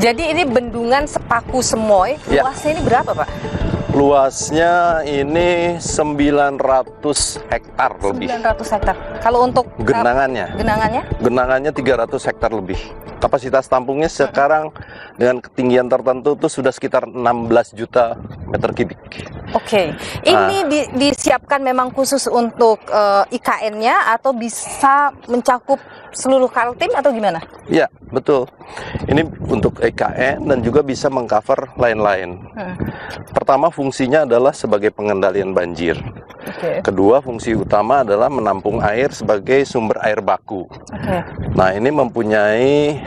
Jadi ini Bendungan Sepaku Semoy, Ya. luasnya ini berapa Pak? Luasnya ini 900 hektar lebih. 900 hektar. Kalau untuk Genangannya? Genangannya 300 hektar lebih. Kapasitas tampungnya sekarang dengan ketinggian tertentu itu sudah sekitar 16 juta meter kubik. Oke. Ini disiapkan memang khusus untuk IKN-nya atau bisa mencakup seluruh Kaltim atau gimana? Ya, betul. Ini untuk IKN dan juga bisa mengcover lain-lain. Pertama, fungsinya adalah sebagai pengendalian banjir. Kedua, fungsi utama adalah menampung air sebagai sumber air baku. Nah, ini mempunyai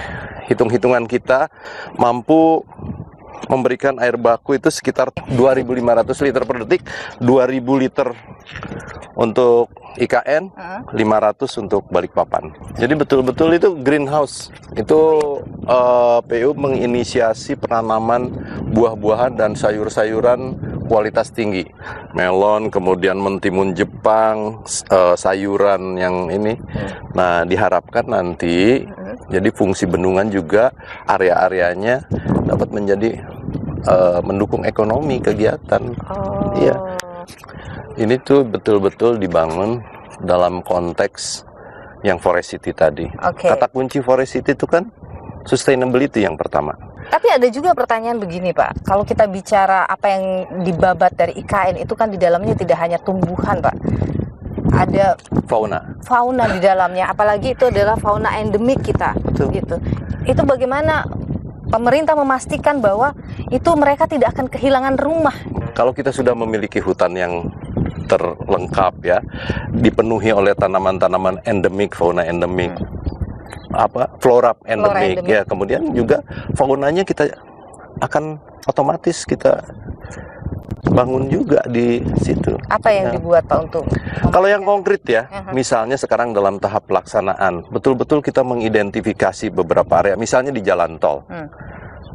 hitung-hitungan kita mampu memberikan air baku itu sekitar 2.500 liter per detik, 2.000 liter untuk IKN, 500 untuk Balikpapan. Jadi betul-betul itu greenhouse. Itu PU menginisiasi penanaman buah-buahan dan sayur-sayuran kualitas tinggi. Melon, kemudian mentimun Jepang, sayuran yang ini. Nah, diharapkan nanti jadi fungsi bendungan juga area-areanya dapat menjadi mendukung ekonomi kegiatan. Iya. Ini tuh betul-betul dibangun dalam konteks yang Forest City tadi. Kata kunci Forest City itu kan sustainability yang pertama. Tapi ada juga pertanyaan begini Pak, kalau kita bicara apa yang dibabat dari IKN itu kan di dalamnya tidak hanya tumbuhan Pak, ada fauna di dalamnya, apalagi itu adalah fauna endemik kita. Gitu. Itu bagaimana pemerintah memastikan bahwa itu mereka tidak akan kehilangan rumah? Kalau kita sudah memiliki hutan yang terlengkap ya, dipenuhi oleh tanaman-tanaman endemik, fauna endemik, flora endemik ya, kemudian juga faunanya kita akan otomatis kita bangun juga di situ. Apa yang dibuat Pak untuk? Kalau yang konkret ya, misalnya sekarang dalam tahap pelaksanaan, betul-betul kita mengidentifikasi beberapa area, misalnya di jalan tol,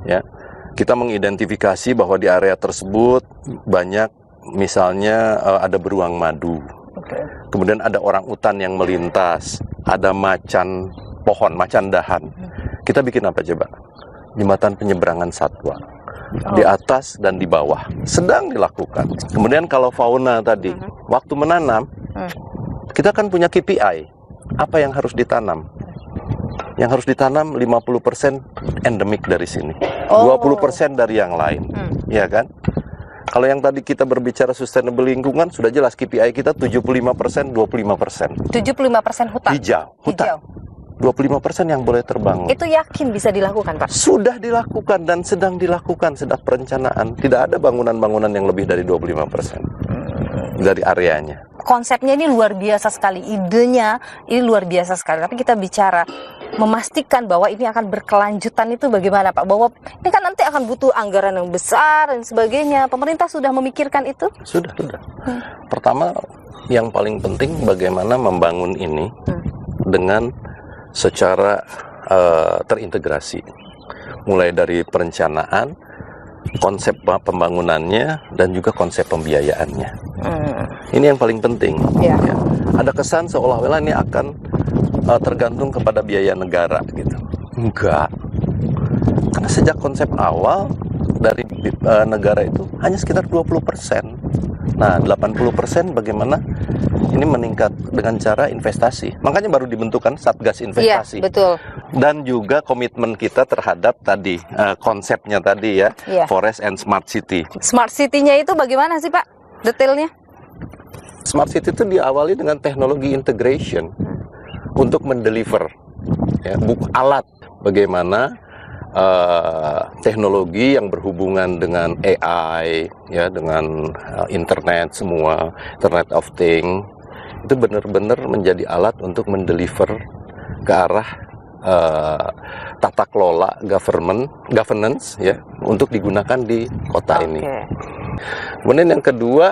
ya, kita mengidentifikasi bahwa di area tersebut banyak, misalnya ada beruang madu, kemudian ada orang utan yang melintas, ada macan pohon, macan dahan. Kita bikin apa coba? Jembatan penyeberangan satwa. Di atas dan di bawah sedang dilakukan. Kemudian kalau fauna tadi, waktu menanam, kita kan punya KPI. Apa yang harus ditanam? Yang harus ditanam 50% endemik dari sini, 20% dari yang lain, ya kan? Kalau yang tadi kita berbicara sustainable lingkungan, sudah jelas KPI kita 75%, 25%. 75% hutan. Hijau. 25% yang boleh terbangun. Itu yakin bisa dilakukan, Pak? Sudah dilakukan dan sedang dilakukan, sedang perencanaan. Tidak ada bangunan-bangunan yang lebih dari 25% dari areanya. Konsepnya ini luar biasa sekali, idenya ini luar biasa sekali. Tapi kita bicara memastikan bahwa ini akan berkelanjutan itu bagaimana, Pak? Bahwa ini kan nanti akan butuh anggaran yang besar dan sebagainya. Pemerintah sudah memikirkan itu? Sudah. Pertama, yang paling penting bagaimana membangun ini dengan secara terintegrasi, mulai dari perencanaan, konsep pembangunannya, dan juga konsep pembiayaannya. Ini yang paling penting. Ya. Ada kesan seolah-olah ini akan tergantung kepada biaya negara, gitu. Enggak. Karena sejak konsep awal dari negara itu hanya sekitar 20%. Nah, 80% bagaimana ini meningkat dengan cara investasi. Makanya baru dibentukkan Satgas Investasi. Iya, betul. Dan juga komitmen kita terhadap tadi, konsepnya tadi ya, Forest and Smart City. Smart City-nya itu bagaimana sih, Pak? Detailnya? Smart City itu diawali dengan teknologi integration untuk mendeliver ya, alat bagaimana teknologi yang berhubungan dengan AI, ya, dengan internet semua, Internet of Things, itu benar-benar menjadi alat untuk mendeliver ke arah tata kelola governance, ya, untuk digunakan di kota ini. Kemudian yang kedua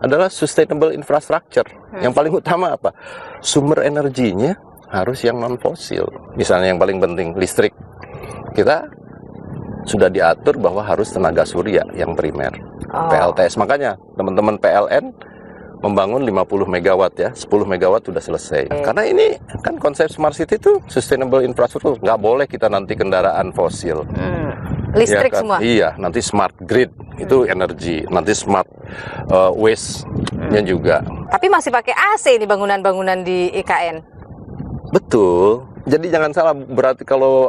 adalah sustainable infrastructure. Yang paling utama apa? Sumber energinya harus yang non fosil. Misalnya yang paling penting listrik. Kita sudah diatur bahwa harus tenaga surya yang primer, PLTS. Makanya teman-teman PLN membangun 50 megawatt ya, 10 megawatt sudah selesai. Karena ini kan konsep Smart City itu sustainable infrastructure, nggak boleh kita nanti kendaraan fosil. Listrik ya kan? semua? Iya, nanti smart grid itu energi, nanti smart waste-nya juga. Tapi masih pakai AC ini bangunan-bangunan di IKN? Betul. Jadi jangan salah, berarti kalau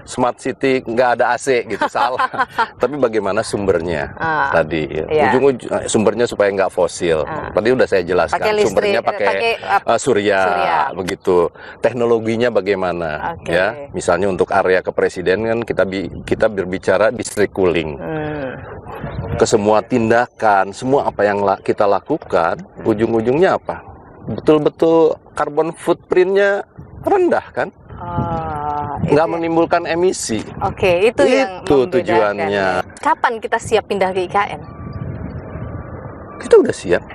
smart city nggak ada AC gitu, salah. Tapi bagaimana sumbernya tadi? Iya. Sumbernya supaya nggak fosil. Tadi udah saya jelaskan. Pakai listrik, sumbernya pakai surya, begitu. Teknologinya bagaimana? Ya, misalnya untuk area kepresidenan kita berbicara district cooling. Ke semua tindakan, semua apa yang kita lakukan, ujung-ujungnya apa? Betul-betul carbon footprint-nya rendah kan? Nggak menimbulkan emisi. Oke, itu yang tujuannya. Kapan kita siap pindah ke IKN? Kita udah siap,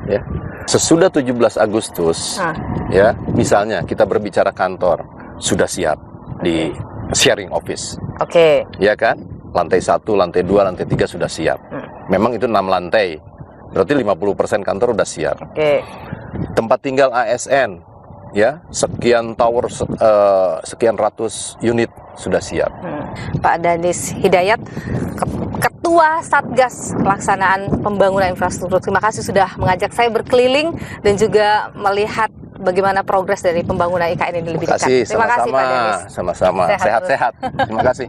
ya. Sesudah 17 Agustus, ya, misalnya kita berbicara kantor, sudah siap di sharing office. Oke. Ya kan? Lantai 1, lantai 2, lantai 3 sudah siap. Memang itu 6 lantai. Berarti 50% kantor udah siap. Oke. Tempat tinggal ASN, ya, sekian tower, sekian ratus unit sudah siap. Pak Danis Hidayat, Ketua Satgas Pelaksanaan Pembangunan Infrastruktur, terima kasih sudah mengajak saya berkeliling dan juga melihat bagaimana progres dari pembangunan IKN ini lebih dekat. Terima kasih Pak Danis. Sama-sama. Sehat-sehat. Terima kasih.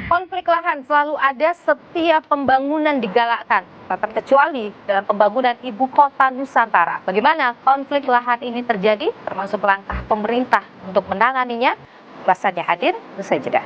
Konflik lahan selalu ada setiap pembangunan digalakkan, tak terkecuali dalam pembangunan ibu kota Nusantara. Bagaimana konflik lahan ini terjadi, termasuk langkah pemerintah untuk menanganinya? Ulasannya hadir usai jeda.